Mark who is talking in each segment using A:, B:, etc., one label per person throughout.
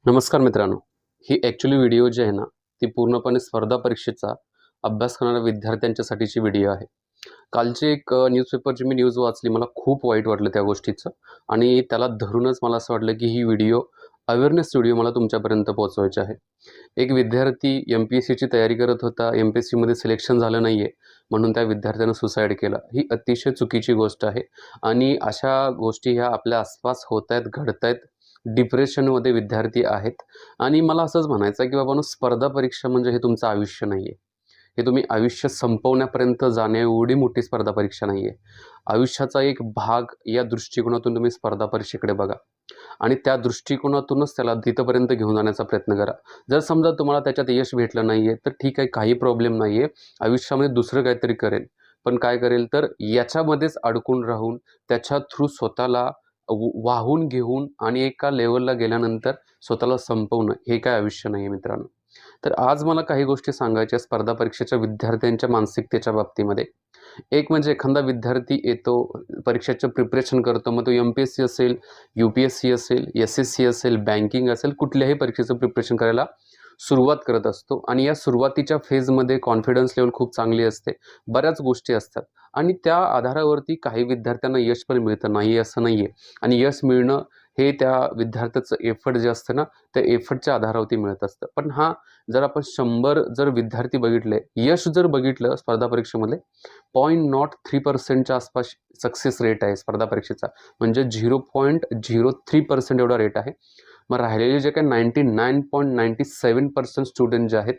A: नमस्कार मित्रांनो. ही actually video जी आहे ना, ती पूर्णपणे स्पर्धा परीक्षेचा अभ्यास करणाऱ्या विद्यार्थ्यांच्यासाठीची व्हिडिओ आहे. कालची एक न्यूजपेपरची मी न्यूज वाचली. मला खूप वाईट वाटलं त्या गोष्टीचं आणि त्याला धरूनच मला असं वाटलं, की ही व्हिडिओ अवेअरनेस व्हिडिओ मला तुमच्यापर्यंत पोहोचवायची आहे. एक विद्यार्थी एम-पी-एस-सीची तयारी करत होता. एम-पी-एस-सीमध्ये सिलेक्शन झालं नाही आहे, म्हणून त्या विद्यार्थ्यानं सुसाईड केलं. ही अतिशय चुकीची गोष्ट आहे आणि अशा गोष्टी ह्या आपल्या आसपास होत आहेत, घडत आहेत. डिप्रेशनमध्ये विद्यार्थी आहेत आणि मला असंच म्हणायचं आहे, की बाबांनो स्पर्धा परीक्षा म्हणजे हे तुमचं आयुष्य नाही आहे. हे तुम्ही आयुष्य संपवण्यापर्यंत जाणे एवढी मोठी स्पर्धा परीक्षा नाही आहे. आयुष्याचा एक भाग या दृष्टिकोनातून तुम्ही स्पर्धा परीक्षेकडे बघा आणि त्या दृष्टिकोनातूनच त्याला तिथपर्यंत घेऊन जाण्याचा प्रयत्न करा. जर समजा तुम्हाला त्याच्यात यश भेटलं नाही आहे, तर ठीक आहे, काही प्रॉब्लेम नाही आहे. आयुष्यामध्ये दुसरं काहीतरी करेल. पण काय करेल तर याच्यामध्येच अडकून राहून त्याच्या थ्रू स्वतःला वाहून घेऊन आणि एका लेव्हलला गेल्यानंतर स्वतःला संपवणं हे काय आयुष्य नाही आहे मित्रांनो. तर आज मला काही गोष्टी सांगायच्या स्पर्धा परीक्षेच्या विद्यार्थ्यांच्या मानसिकतेच्या बाबतीमध्ये. एक म्हणजे एखादा विद्यार्थी येतो, परीक्षेचं प्रिपरेशन करतो. मग तो एम-पी-एस-सी असेल, यू-पी-एस-सी असेल, एस-एस-सी असेल, बँकिंग असेल, कुठल्याही परीक्षेचं प्रिपरेशन करायला सुरुवात करत असतो आणि या सुरुवातीच्या फेजमध्ये कॉन्फिडन्स लेवल खूप चांगली असते. बऱ्याच गोष्टी असतात आणि त्या आधारावरती काही विद्यार्थ्यांना यश पण मिळतं, नाही असं नाही आहे. आणि यश मिळणं हे त्या विद्यार्थ्याचं एफर्ट जे असतं ना, त्या एफर्टच्या आधारावरती मिळत असतं. पण हां, जर आपण 100 जर विद्यार्थी बघितले, यश जर बघितलं स्पर्धा परीक्षेमध्ये 0.03% आसपास सक्सेस रेट आहे स्पर्धा परीक्षेचा. म्हणजे 0.03% एवढा रेट आहे. मग राहिलेले जे काही 99.97% स्टुडंट जे आहेत,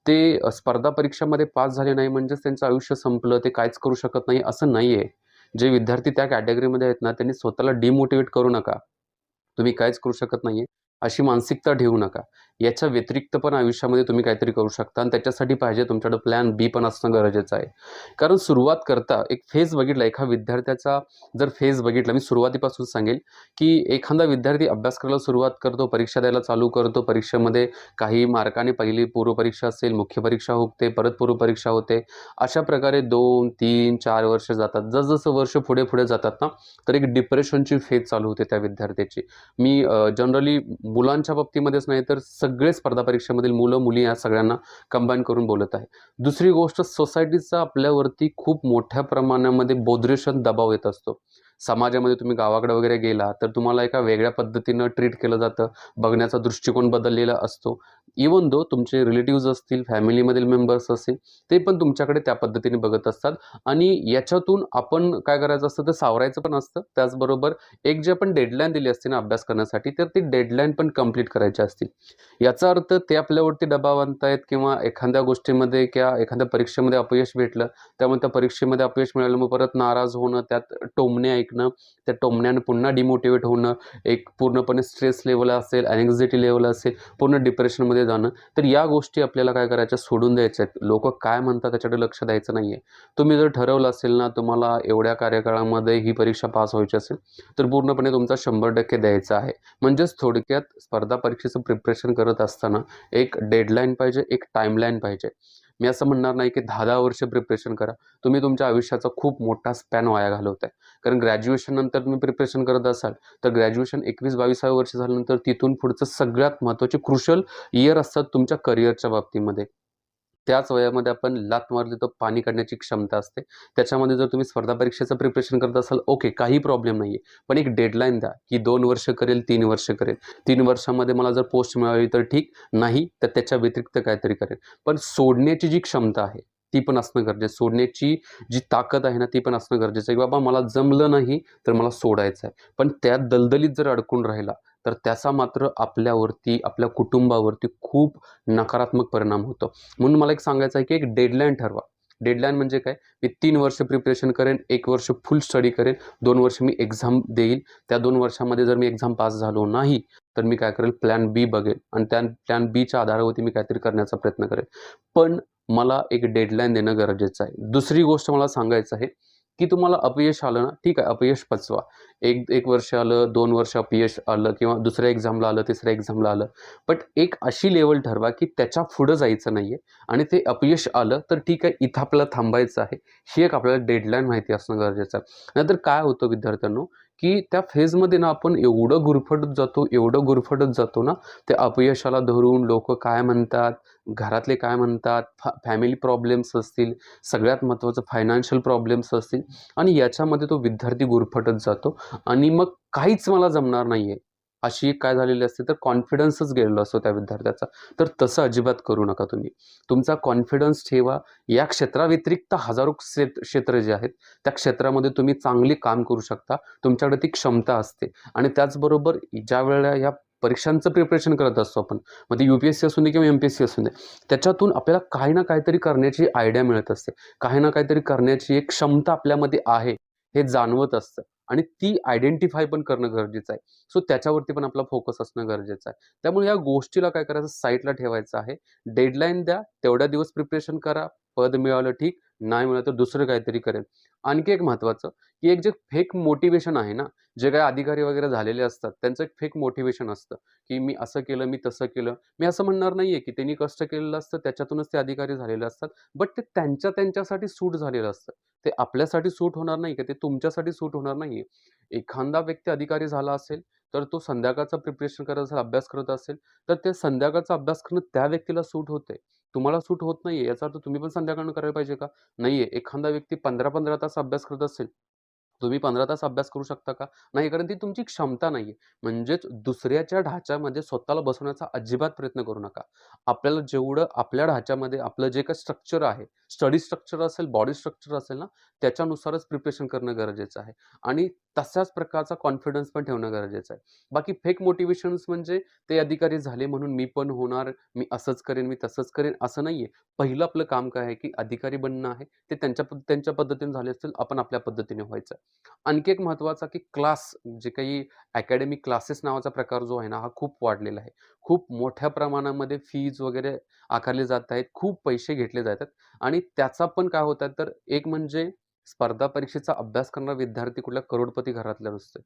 A: ते स्पर्धा परीक्षामध्ये पास झाले नाही म्हणजेच त्यांचं आयुष्य संपलं, ते काहीच करू शकत नाही असं नाही आहे. जे विद्यार्थी त्या कॅटेगरीमध्ये आहेत ना, त्यांनी स्वतःला डिमोटिवेट करू नका. तुम्ही काहीच करू शकत नाही आहे, अशी मानसिकता ठेवू नका. याच्या व्यतिरिक्त पण आयुष्यामध्ये तुम्ही काहीतरी करू शकता आणि त्याच्यासाठी पाहिजे तुमच्याकडे प्लॅन बी पण असणं गरजेचं आहे. कारण सुरुवात करता एक फेज बघितला, एका विद्यार्थ्याचा जर फेज बघितला, मी सुरुवातीपासून सांगेल, की एखादा विद्यार्थी अभ्यास करायला सुरुवात करतो, परीक्षा द्यायला चालू करतो. परीक्षेमध्ये काही मार्काने पहिली पूर्वपरीक्षा असेल, मुख्य परीक्षा होते, परत पूर्वपरीक्षा होते. अशा प्रकारे 2, 3, 4 वर्ष जातात. जसं वर्ष पुढे जातात ना, तर एक डिप्रेशनची फेज चालू होते त्या विद्यार्थ्याची. मी जनरली मुलांच्या बाबतीमध्येच नाही तर सगळे स्पर्धा परीक्षेमधील मुलं मुली या सगळ्यांना कंबाईन करून बोलत आहे. दुसरी गोष्ट, सोसायटीचा आपल्यावरती खूप मोठ्या प्रमाणामध्ये बोद्रेशन दबाव येत असतो. समाजामध्ये तुम्ही गावाकडे वगैरे गेला तर तुम्हाला एका वेगळ्या पद्धतीनं ट्रीट केलं जातं. बघण्याचा दृष्टिकोन बदललेला असतो. इवन दो तुमचे रिलेटिव्हज असतील, फॅमिलीमधील मेंबर्स असतील, ते पण तुमच्याकडे त्या पद्धतीने बघत असतात आणि याच्यातून आपण काय करायचं असतं तर सावरायचं पण असतं. त्याचबरोबर एक जे आपण डेडलाईन दिली असते ना अभ्यास करण्यासाठी, तर ती डेडलाईन पण कंप्लीट करायची असते. याचा अर्थ ते आपल्यावरती दबाव आणतायत किंवा एखाद्या गोष्टीमध्ये किंवा एखाद्या परीक्षेमध्ये अपयश भेटलं, त्यामुळे त्या परीक्षेमध्ये अपयश मिळालं, मग परत नाराज होणं, त्यात टोमणे ऐकणं, त्या टोमण्यानं पुन्हा डिमोटिवेट होणं, एक पूर्णपणे स्ट्रेस लेव्हल असेल, अँक्झायटी लेव्हल असेल, पूर्ण डिप्रेशनमध्ये जाणं. तर या गोष्टी आपल्याला काय करायच्या, सोडून द्यायच्या आहेत. लोकं काय म्हणतात त्याच्याकडे लक्ष द्यायचं नाही आहे. तुम्ही जर ठरवलं असेल ना, तुम्हाला एवढ्या कार्यकाळामध्ये ही परीक्षा पास व्हायची असेल, तर पूर्णपणे तुमचा 100% द्यायचा आहे. म्हणजेच थोडक्यात स्पर्धा परीक्षेचं प्रिपरेशन करत असताना एक डेडलाईन पाहिजे, एक टाईमलाईन पाहिजे. मी असं म्हणणार नाही की 10-10 वर्ष प्रिपरेशन करा. तुम्ही तुमच्या आयुष्याचा खूप मोठा स्पॅन वाया घालवताय. कारण ग्रॅज्युएशन नंतर तुम्ही प्रिपरेशन करत असाल, तर ग्रॅज्युएशन 21-22व्या वर्षी झाल्यानंतर तिथून पुढचं सगळ्यात महत्त्वाचे क्रुशियल इयर असतात तुमच्या करिअरच्या बाबतीमध्ये. त्याच वयामध्ये आपण लाथ मारली तर पाणी काढण्याची क्षमता असते. त्याच्यामध्ये जर तुम्ही स्पर्धा परीक्षेचं प्रिपरेशन करत असाल, ओके, काही प्रॉब्लेम नाही आहे. पण एक डेडलाईन द्या, की 2 वर्ष करेल, 3 वर्ष करेल. 3 वर्षामध्ये मला जर पोस्ट मिळाली तर ठीक, नाही तर त्याच्या व्यतिरिक्त काहीतरी करेल. पण सोडण्याची जी क्षमता आहे, ती पण असणं गरजेचं. सोडण्याची जी ताकद आहे ना, ती पण असणं गरजेचं आहे, की बाबा मला जमलं नाही तर मला सोडायचं आहे. पण त्या दलदलीत जर अडकून राहिला, तर त्याचा मात्र आपल्यावरती, आपल्या कुटुंबावरती खूप नकारात्मक परिणाम होतो. म्हणून मला एक सांगायचं आहे, की एक डेडलाईन ठरवा. डेडलाईन म्हणजे काय? मी 3 वर्ष प्रिपरेशन करेन, 1 वर्ष फुल स्टडी करेन, 2 वर्ष मी एक्झाम देईल. त्या 2 वर्षामध्ये जर मी एक्झाम पास झालो नाही, तर मी काय करेल, प्लॅन बी बघेल आणि त्या प्लॅन बीच्या आधारावरती मी काहीतरी करण्याचा प्रयत्न करेल. पण मला एक डेडलाईन देणं गरजेचं आहे. दुसरी गोष्ट मला सांगायचं आहे, की तुम्हाला अपयश आलं ना, ठीक आहे, अपयश पचवा. 1 वर्ष आलं, 2 वर्ष अपयश आलं किंवा दुसऱ्या एक्झामला आलं, तिसऱ्या एक्झामला आलं. बट एक अशी लेव्हल ठरवा, की त्याच्या पुढं जायचं नाही आहे आणि ते अपयश आलं तर ठीक आहे, इथं आपल्याला थांबायचं आहे. ही एक आपल्याला डेडलाईन माहिती असणं गरजेचं आहे. नाहीतर काय होतं विद्यार्थ्यांनो, की त्या फेजमध्ये ना आपण एवढं गुरफटत जातो ना, ते अपयशाला धरून लोकं काय म्हणतात, घरातले काय म्हणतात, फॅमिली प्रॉब्लेम्स असतील, सगळ्यात महत्त्वाचं फायनान्शियल प्रॉब्लेम्स असतील आणि याच्यामध्ये तो विद्यार्थी गुरफटत जातो आणि मग काहीच मला जमणार नाहीये, अशी एक काय झालेली असते, तर कॉन्फिडन्सच गेलेला असतो त्या विद्यार्थ्याचा. तर तसं अजिबात करू नका तुम्ही. तुमचा कॉन्फिडन्स ठेवा. या क्षेत्राव्यतिरिक्त हजारो क्षेत्र जे आहेत, त्या क्षेत्रामध्ये तुम्ही चांगली काम करू शकता. तुमच्याकडे ती क्षमता असते आणि त्याचबरोबर ज्यावेळेला या परीक्षांचं प्रिपरेशन करत असतो आपण, मग ते UPSC असू दे किंवा MPSC असू दे, त्याच्यातून आपल्याला काही ना काहीतरी करण्याची आयडिया मिळत असते. काही ना काहीतरी करण्याची एक क्षमता आपल्यामध्ये आहे, हे जाणवत असतं आणि ती आयडेंटिफाय पण करणं गरजेचं आहे. सो त्याच्यावरती पण आपला फोकस असणं गरजेचं आहे. त्यामुळे या गोष्टीला काय करायचं, साईडला ठेवायचं आहे. डेडलाईन द्या, तेवढ्या दिवस प्रिपरेशन करा. पद मिळालं ठीक, नाही मिळालं तर दुसरं काहीतरी करेल. आणखी एक महत्त्वाचं, की एक जे फेक मोटिव्हेशन आहे ना, जे काही अधिकारी वगैरे झालेले असतात, त्यांचं एक फेक मोटिव्हेशन असतं, की मी असं केलं, मी तसं केलं. मी असं म्हणणार नाहीये, की त्यांनी कष्ट केलेलं असतं, त्याच्यातूनच ते अधिकारी झालेले असतात. बट ते त्यांच्यासाठी सूट झालेलं असतं. ते आपल्यासाठी सूट होणार नाही, की ते तुमच्यासाठी सूट होणार नाहीये. एखादा व्यक्ती अधिकारी झाला असेल, तर तो संध्याकाळचं प्रिपरेशन करत असेल, अभ्यास करत असेल, तर ते संध्याकाळचा अभ्यास करणं त्या व्यक्तीला सूट होतंय. तुम्हाला सूट होत नाहीये, याचा अर्थ तुम्ही पण संध्याकाळनं करायला पाहिजे का? नाहीये. एखादा व्यक्ती 15-15 तास अभ्यास करत असेल, तुम्ही 15 तास अभ्यास करू शकता का? नाही, कारण ती तुमची क्षमता नाहीये. म्हणजेच दुसऱ्याच्या ढाच्यामध्ये स्वतःला बसवण्याचा अजिबात प्रयत्न करू नका. आपल्याला जेवढं आपल्या ढाच्यामध्ये आपलं जे काही स्ट्रक्चर आहे, स्टडी स्ट्रक्चर असेल, बॉडी स्ट्रक्चर असेल ना, त्याच्यानुसारच प्रिपरेशन करणं गरजेचं आहे आणि तशाच प्रकारचा कॉन्फिडन्स पण ठेवणं गरजेचं आहे. बाकी फेक मोटिव्हेशन्स म्हणजे ते अधिकारी झाले म्हणून मी पण होणार, मी असंच करेन, मी तसंच करेन, असं नाहीये. पहिलं आपलं काम काय आहे, की अधिकारी बनणं आहे. ते त्यांच्या पद्धतीने झाले असतील, आपण आपल्या पद्धतीने व्हायचं. आणखी एक महत्त्वाचा, की क्लास जे काही अकॅडमिक क्लासेस नावाचा प्रकार जो आहे ना, हा खूप वाढलेला आहे. खूप मोठ्या प्रमाणामध्ये फीज वगैरे आकारले जात आहेत. खूप पैसे घेतले जात आहेत आणि त्याचा पण काय होत आहे, तर एक म्हणजे स्पर्धा परीक्षेचा अभ्यास करणारा विद्यार्थी कुठल्या करोडपती घरातला नसतोय.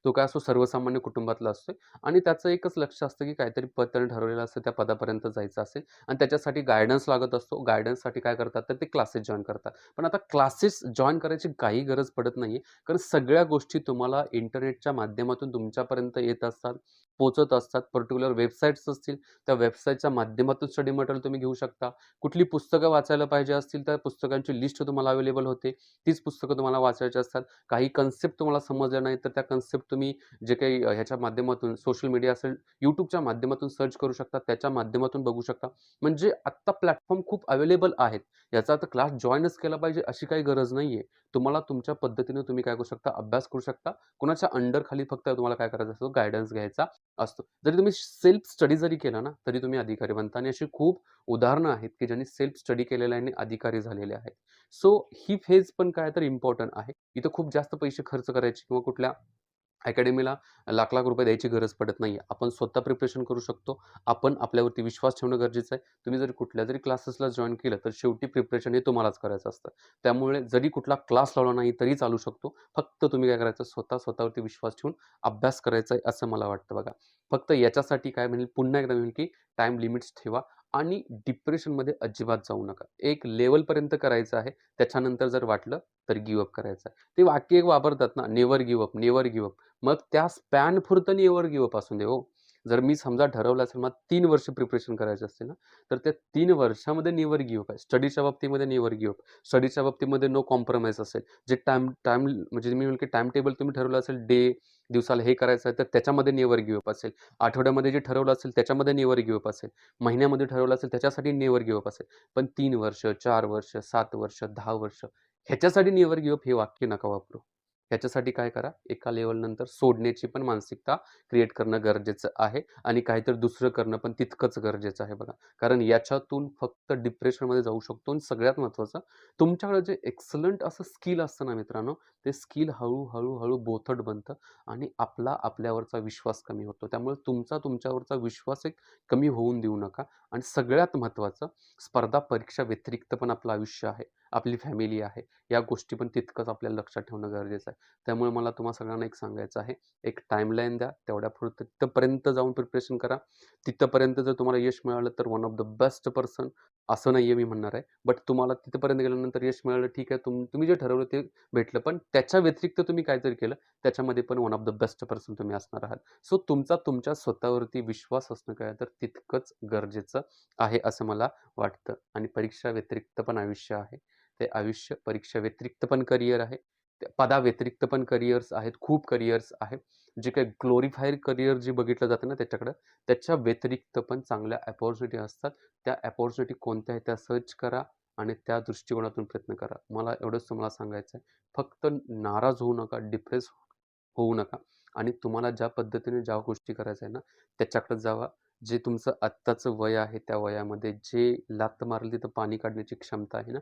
A: तो काय असतो, सर्वसामान्य कुटुंबातला असतोय आणि त्याचं एकच लक्ष असतं, की काहीतरी पद त्याने ठरवलेलं असतं, त्या पदापर्यंत जायचं असेल आणि त्याच्यासाठी गाईडन्स लागत असतो. गाईडन्ससाठी काय करतात, तर ते क्लासेस जॉइन करतात. पण आता क्लासेस जॉइन करायची काही गरज पडत नाहीये. कारण सगळ्या गोष्टी तुम्हाला इंटरनेटच्या माध्यमातून तुमच्यापर्यंत येत असतात, पोहचत असतात. पर्टिक्युलर वेबसाईट्स असतील, त्या वेबसाईटच्या माध्यमातून स्टडी मटेरियल तुम्ही घेऊ शकता. कुठली पुस्तकं वाचायला पाहिजे असतील, तर पुस्तकांची लिस्ट तुम्हाला अवेलेबल होते. तीच पुस्तकं तुम्हाला वाचायची असतात. काही कन्सेप्ट तुम्हाला समजल्या नाहीत, तर त्या कन्सेप्ट तुम्ही जे काही ह्याच्या माध्यमातून सोशल मीडिया असेल, YouTubeच्या माध्यमातून सर्च करू शकता. त्याच्या माध्यमातून बघू शकता. म्हणजे आत्ता प्लॅटफॉर्म खूप अवेलेबल आहेत. याचा अर्थ क्लास जॉइनच केला पाहिजे अशी काही गरज नाहीये. तुम्हाला तुमच्या पद्धतीने तुम्ही काय करू शकता, अभ्यास करू शकता. कुणाच्या अंडर खाली फक्त तुम्हाला काय करायचं असतो, गाईडन्स घ्यायचा असतो. जरी तुम्ही सेल्फ स्टडी जरी केला ना, तरी तुम्ही अधिकारी बनता आणि अशी खूप उदाहरणं आहेत, की ज्यांनी सेल्फ स्टडी केलेलं आहे आणि अधिकारी झालेले आहेत. सो ही फेज पण काय तर इम्पॉर्टंट आहे. इथं खूप जास्त पैसे खर्च करायचे किंवा कुठल्या अकॅडमीला लाख-लाख रुपये द्यायची गरज पडत नाहीये. आपण स्वतः प्रिपरेशन करू शकतो. आपण आपल्यावरती विश्वास ठेवणं गरजेचं आहे. तुम्ही जरी कुठल्या जरी क्लासेसला जॉइन केलं, तर शेवटी प्रिपरेशन हे तुम्हालाच करायचं असतं. त्यामुळे जरी कुठला क्लास लावला नाही तरी चालू शकतो. फक्त तुम्ही काय करायचं, स्वतःवरती विश्वास ठेवून अभ्यास करायचा आहे, असं मला वाटतं बघा. फक्त याच्यासाठी काय म्हणेल, पुन्हा एकदा म्हणेल, की टाईम लिमिट्स ठेवा आणि डिप्रेशनमध्ये अजिबात जाऊ नका. एक लेव्हलपर्यंत करायचं आहे. त्याच्यानंतर जर वाटलं, तर गिव्ह अप करायचं आहे. ते वाक्य एक वापरतात ना, never give up, never give up. मग त्या स्पॅनपुरतं नेव्हर गिव्ह अप असून दे हो. जर मी समजा ठरवलं असेल मला 3 वर्ष प्रिपरेशन करायचं असते ना, तर त्या 3 वर्षामध्ये नेव्हर गिव्ह अप आहे. स्टडीच्या बाबतीमध्ये नेव्हर गिव्ह अप. स्टडीच्या बाबतीमध्ये नो कॉम्प्रोमाईज असेल. जे टाईम टाईम म्हणजे मी म्हणेल की टाईम टेबल तुम्ही ठरवलं असेल, दिवसाला हे करायचं आहे, तर त्याच्यामध्ये नेव्हर गिव्ह अप असेल. आठवड्यामध्ये जे ठरवलं असेल त्याच्यामध्ये नेव्हर गिव्ह अप असेल. महिन्यामध्ये ठरवलं असेल त्याच्यासाठी नेव्हर गिव्ह अप असेल. पण 3 वर्ष, 4 वर्ष, 7 वर्ष, 10 वर्ष ह्याच्यासाठी नेव्हर गिव्ह अप हे वाक्य नका वापरू. ह्याच्यासाठी काय करा, एका लेव्हलनंतर सोडण्याची पण मानसिकता क्रिएट करणं गरजेचं आहे आणि काहीतरी दुसरं करणं पण तितकंच गरजेचं आहे बघा. कारण याच्यातून फक्त डिप्रेशनमध्ये जाऊ शकतो आणि सगळ्यात महत्त्वाचं, तुमच्याकडे जे एक्सलंट असं स्किल असतं ना मित्रांनो, ते स्किल हळू बोथट बनतं आणि आपल्यावरचा विश्वास कमी होतो. त्यामुळे तुमच्यावरचा विश्वास एक कमी होऊन देऊ नका आणि सगळ्यात महत्त्वाचं, स्पर्धा परीक्षा व्यतिरिक्त पण आपलं आयुष्य आहे आपली फॅमिली आहे. या गोष्टी पण तितकंच आपल्याला लक्षात ठेवणं गरजेचं आहे. त्यामुळे मला तुम्हा सगळ्यांना एक सांगायचं आहे, एक टाईमलाईन द्या. तेवढ्यापुरतं तिथपर्यंत जाऊन प्रिपरेशन करा. तिथपर्यंत जर तुम्हाला यश मिळालं तर one of the best person असं नाहीये मी म्हणणार आहे. बट तुम्हाला तिथपर्यंत गेल्यानंतर यश मिळालं ठीक आहे. तुम्ही जे ठरवलं ते भेटलं. पण त्याच्या व्यतिरिक्त तुम्ही काहीतरी केलं, त्याच्यामध्ये पण one of the best person तुम्ही असणार आहात. सो तुमच्या स्वतःवरती विश्वास असणं काय तर तितकंच गरजेचं आहे असं मला वाटतं. आणि परीक्षा व्यतिरिक्त पण आयुष्य आहे. ते आयुष्य परीक्षा व्यतिरिक्त पण करियर आहे. पदाव्यतिरिक्त पण करियर्स आहेत. खूप करियर्स आहेत. जे काही ग्लोरिफाईड करियर जे बघितलं जातं ना त्याच्याकडं, त्याच्या व्यतिरिक्त पण चांगल्या अपॉर्च्युनिटी असतात. त्या अपॉर्च्युनिटी कोणत्या आहेत त्या सर्च करा आणि त्या दृष्टिकोनातून प्रयत्न करा. मला एवढंच तुम्हाला सांगायचं आहे. फक्त नाराज होऊ नका, डिप्रेस होऊ नका आणि तुम्हाला ज्या पद्धतीने ज्या गोष्टी करायच्या आहे ना, त्याच्याकडे जावा. जे तुमचं आत्ताचं वय आहे, त्या वयामध्ये जे लाथ मारली तर पाणी काढण्याची क्षमता आहे ना,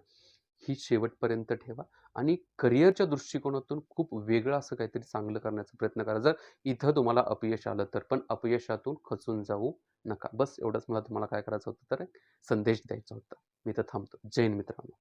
A: ही शेवटपर्यंत ठेवा आणि करिअरच्या दृष्टिकोनातून खूप वेगळं असं काहीतरी चांगलं करण्याचा प्रयत्न करा. जर इथं तुम्हाला अपयश आलं तर, पण अपयशातून खचून जाऊ नका. बस एवढंच मला तुम्हाला काय करायचं होतं तर एक संदेश द्यायचा होता. मी इथं थांबतो. जय हिंद मित्रांनो.